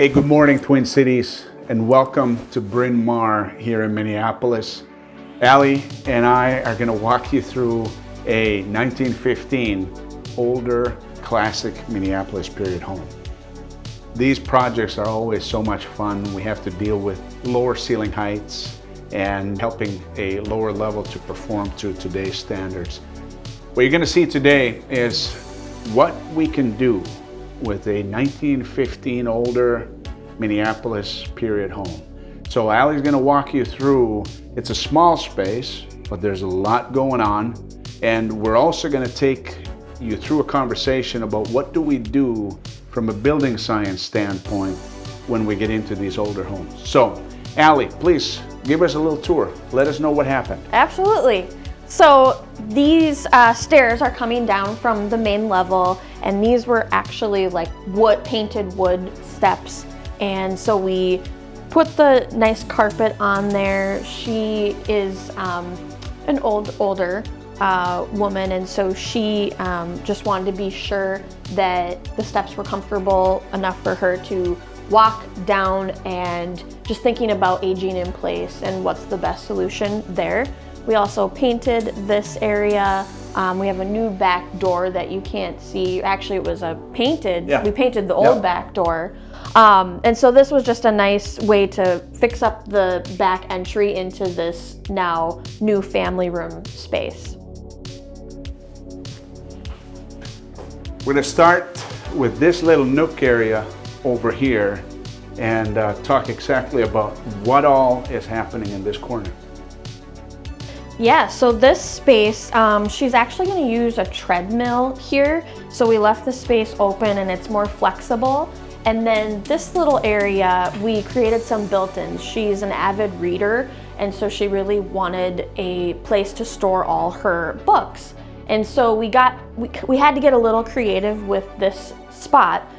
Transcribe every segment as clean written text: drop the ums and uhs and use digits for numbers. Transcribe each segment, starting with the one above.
Hey, good morning, Twin Cities, and welcome to Bryn Mawr here in Minneapolis. Allie and I are going to walk you through a 1915 older classic Minneapolis period home. These projects are always so much fun. We have to deal with lower ceiling heights and helping a lower level to perform to today's standards. What you're going to see today is what we can do with a 1915 older Minneapolis period home. So Allie's going to walk you through, it's a small space, but there's a lot going on. And we're also going to take you through a conversation about what do we do from a building science standpoint when we get into these older homes. So Allie, please give us a little tour. Let us know what happened. Absolutely. So these stairs are coming down from the main level, and these were actually like painted wood steps. And so we put the nice carpet on there. She is an older woman, and so she just wanted to be sure that the steps were comfortable enough for her to walk down, and just thinking about aging in place and what's the best solution there. We also painted this area. We have a new back door that you can't see. Actually, it was we painted the old back door. And so this was just a nice way to fix up the back entry into this now new family room space. We're going to start with this little nook area over here and talk exactly about what all is happening in this corner. Yeah, so this space, she's actually going to use a treadmill here. So we left the space open and it's more flexible. And then this little area, we created some built-ins. She's an avid reader, and so she really wanted a place to store all her books. And so we had to get a little creative with this spot.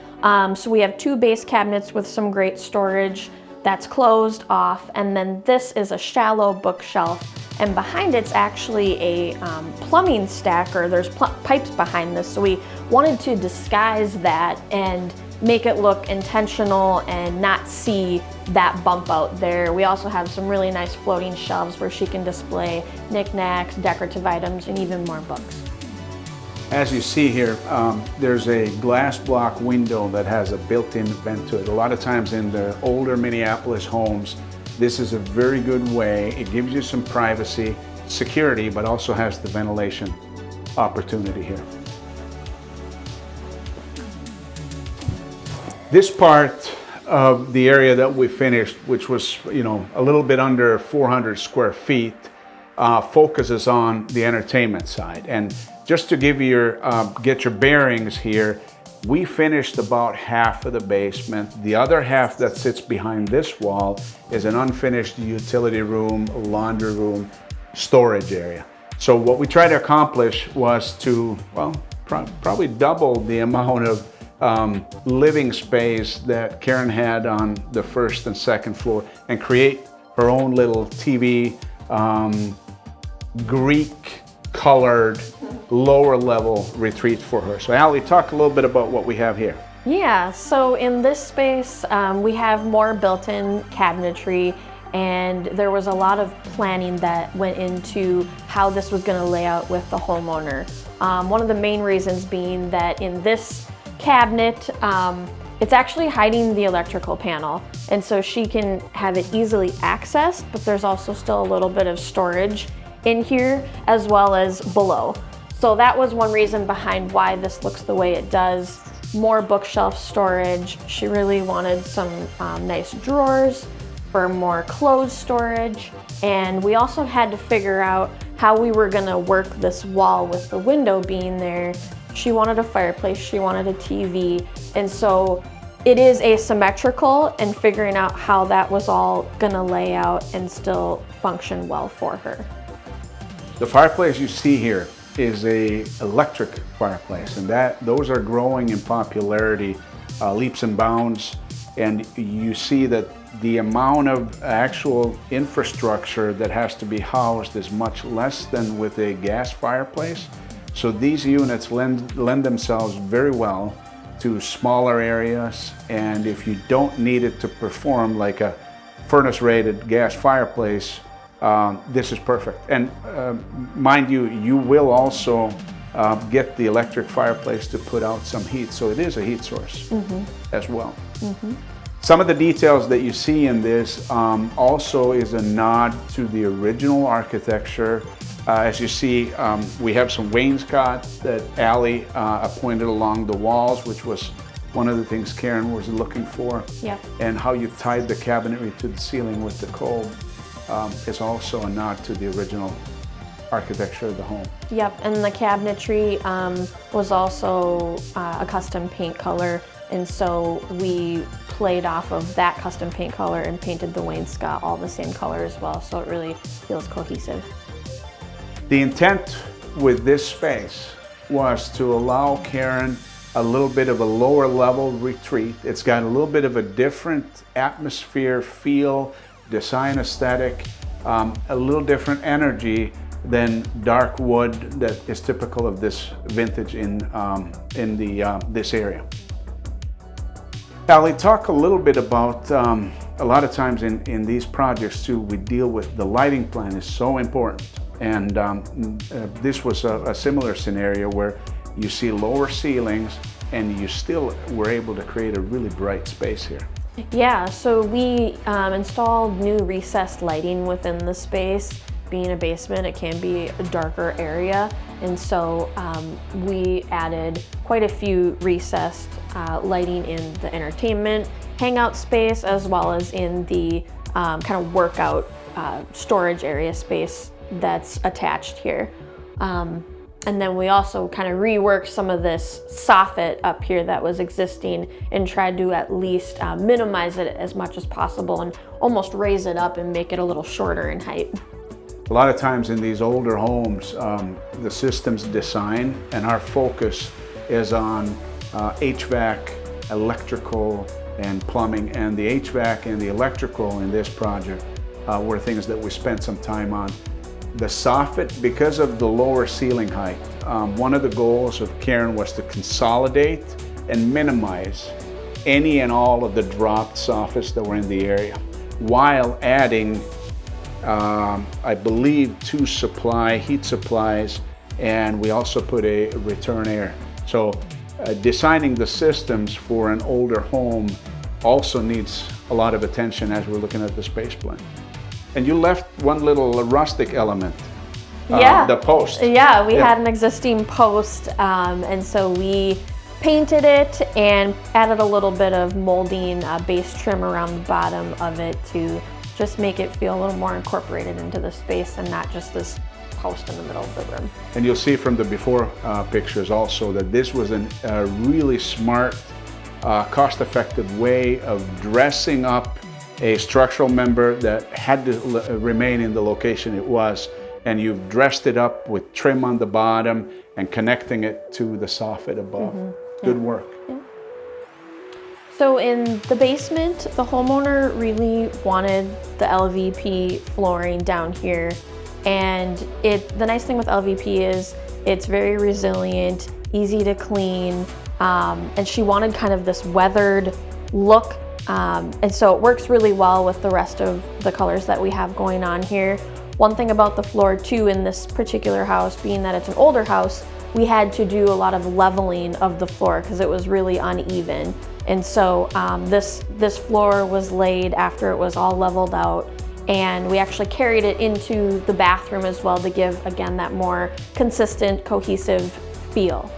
So we have two base cabinets with some great storage that's closed off, and then this is a shallow bookshelf, and behind it's actually a plumbing stacker. There's pipes behind this, so we wanted to disguise that and make it look intentional and not see that bump out there. We also have some really nice floating shelves where she can display knickknacks, decorative items, and even more books. As you see here, there's a glass block window that has a built-in vent to it. A lot of times in the older Minneapolis homes, this is a very good way. It gives you some privacy, security, but also has the ventilation opportunity here. This part of the area that we finished, which was a little bit under 400 square feet, focuses on the entertainment side. And just to give you get your bearings here, we finished about half of the basement. The other half that sits behind this wall is an unfinished utility room, laundry room, storage area. So what we tried to accomplish was to, probably double the amount of living space that Karen had on the first and second floor and create her own little TV, Greek colored lower level retreat for her. So Allie, talk a little bit about what we have here. Yeah, so in this space we have more built-in cabinetry, and there was a lot of planning that went into how this was going to lay out with the homeowner. One of the main reasons being that in this cabinet, it's actually hiding the electrical panel, and so she can have it easily accessed, but there's also still a little bit of storage in here as well as below. So that was one reason behind why this looks the way it does. More bookshelf storage. She really wanted some nice drawers for more clothes storage. And we also had to figure out how we were gonna work this wall with the window being there. She wanted a fireplace, she wanted a TV. And so it is asymmetrical, and figuring out how that was all gonna lay out and still function well for her. The fireplace you see here is a electric fireplace, and those are growing in popularity leaps and bounds. And you see that the amount of actual infrastructure that has to be housed is much less than with a gas fireplace. So these units lend themselves very well to smaller areas, and if you don't need it to perform like a furnace-rated gas fireplace, this is perfect. And mind you, you will also get the electric fireplace to put out some heat, so it is a heat source as well. Some of the details that you see in this also is a nod to the original architecture. As you see, we have some wainscot that Allie appointed along the walls, which was one of the things Karen was looking for. Yep. And how you tied the cabinetry to the ceiling with the cold is also a nod to the original architecture of the home. Yep, and the cabinetry was also a custom paint color, and so we played off of that custom paint color and painted the wainscot all the same color as well, so it really feels cohesive. The intent with this space was to allow Karen a little bit of a lower level retreat. It's got a little bit of a different atmosphere, feel, design aesthetic, a little different energy than dark wood that is typical of this vintage in this area. Allie, talk a little bit about, a lot of times in these projects too, we deal with the lighting plan is so important. And this was a similar scenario where you see lower ceilings and you still were able to create a really bright space here. Yeah, so we installed new recessed lighting within the space. Being a basement, it can be a darker area, and so we added quite a few recessed lighting in the entertainment hangout space, as well as in the kind of workout storage area space that's attached here. And then we also kind of reworked some of this soffit up here that was existing and tried to at least minimize it as much as possible and almost raise it up and make it a little shorter in height. A lot of times in these older homes, the system's design and our focus is on HVAC, electrical, and plumbing. And the HVAC and the electrical in this project were things that we spent some time on. The soffit, because of the lower ceiling height, one of the goals of Karen was to consolidate and minimize any and all of the dropped soffits that were in the area, while adding, I believe, 2 heat supplies, and we also put a return air. So designing the systems for an older home also needs a lot of attention as we're looking at the space plan. And you left one little rustic element, the post. Yeah, we had an existing post, and so we painted it and added a little bit of molding base trim around the bottom of it to just make it feel a little more incorporated into the space and not just this post in the middle of the room. And you'll see from the before pictures also that this was a really smart, cost-effective way of dressing up a structural member that had to remain in the location it was, and you've dressed it up with trim on the bottom and connecting it to the soffit above. Good work. Yeah. So in the basement, the homeowner really wanted the LVP flooring down here, and the nice thing with LVP is it's very resilient, easy to clean, and she wanted kind of this weathered look. And so it works really well with the rest of the colors that we have going on here. One thing about the floor too in this particular house, being that it's an older house, we had to do a lot of leveling of the floor because it was really uneven. And so this floor was laid after it was all leveled out, and we actually carried it into the bathroom as well to give, again, that more consistent, cohesive feel.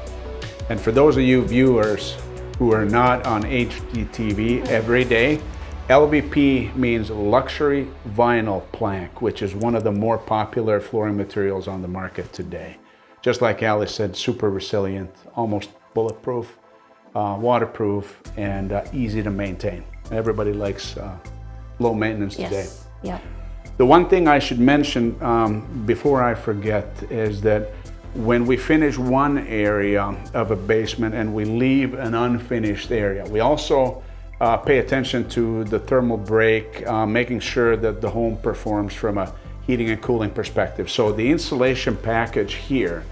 And for those of you viewers who are not on HGTV every day, LVP means luxury vinyl plank, which is one of the more popular flooring materials on the market today. Just like Alice said, super resilient, almost bulletproof, waterproof, and easy to maintain. Everybody likes low maintenance today. Yeah. The one thing I should mention before I forget is that when we finish one area of a basement and we leave an unfinished area, we also pay attention to the thermal break, making sure that the home performs from a heating and cooling perspective. So the insulation package here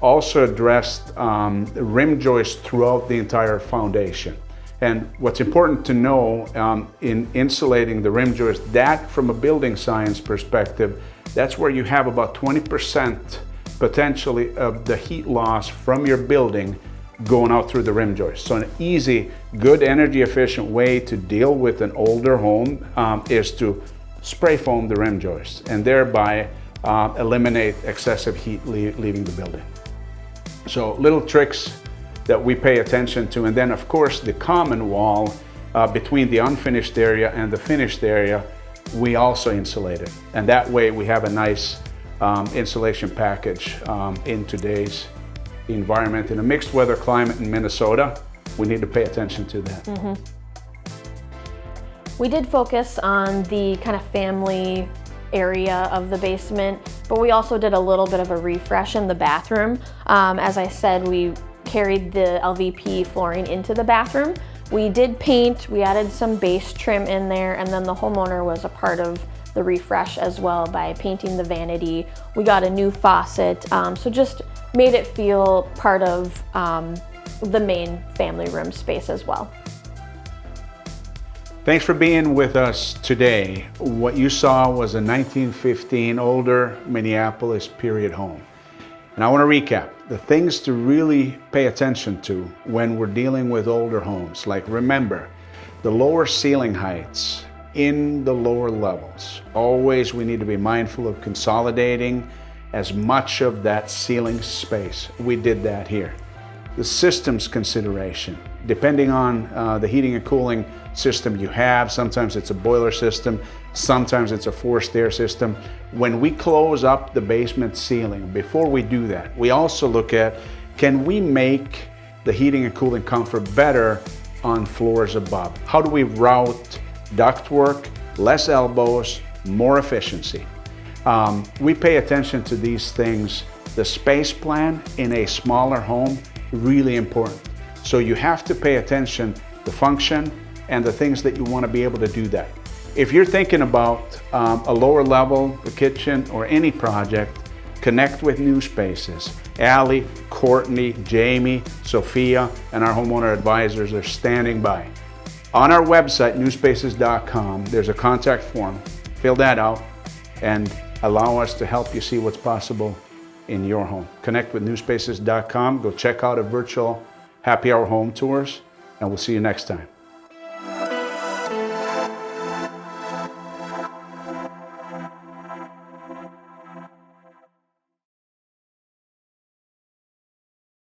Also addressed rim joists throughout the entire foundation. And what's important to know in insulating the rim joist, that from a building science perspective, that's where you have about 20% potentially of the heat loss from your building going out through the rim joist. So an easy, good energy efficient way to deal with an older home is to spray foam the rim joist and thereby eliminate excessive heat leaving the building. So little tricks that we pay attention to. And then of course the common wall between the unfinished area and the finished area, we also insulate it. And that way we have a nice insulation package in today's environment. In a mixed weather climate in Minnesota, we need to pay attention to that. Mm-hmm. We did focus on the kind of family area of the basement, but we also did a little bit of a refresh in the bathroom. As I said, we carried the LVP flooring into the bathroom. We did paint, we added some base trim in there, and then the homeowner was a part of the refresh as well by painting the vanity. We got a new faucet, so just made it feel part of the main family room space as well. Thanks for being with us today. What you saw was a 1915 older Minneapolis period home. And I want to recap the things to really pay attention to when we're dealing with older homes. Like remember, the lower ceiling heights in the lower levels. Always we need to be mindful of consolidating as much of that ceiling space. We did that here. The systems consideration, depending on the heating and cooling system you have, sometimes it's a boiler system, sometimes it's a forced air system. When we close up the basement ceiling, before we do that, we also look at, can we make the heating and cooling comfort better on floors above? How do we route ductwork, less elbows, more efficiency? We pay attention to these things. The space plan in a smaller home, really important. So you have to pay attention to the function and the things that you want to be able to do that. If you're thinking about a lower level, the kitchen, or any project, connect with New Spaces. Allie, Courtney, Jamie, Sophia, and our homeowner advisors are standing by. On our website, newspaces.com, there's a contact form. Fill that out and allow us to help you see what's possible in your home. Connect with newspaces.com. Go check out a virtual happy hour home tours, and we'll see you next time.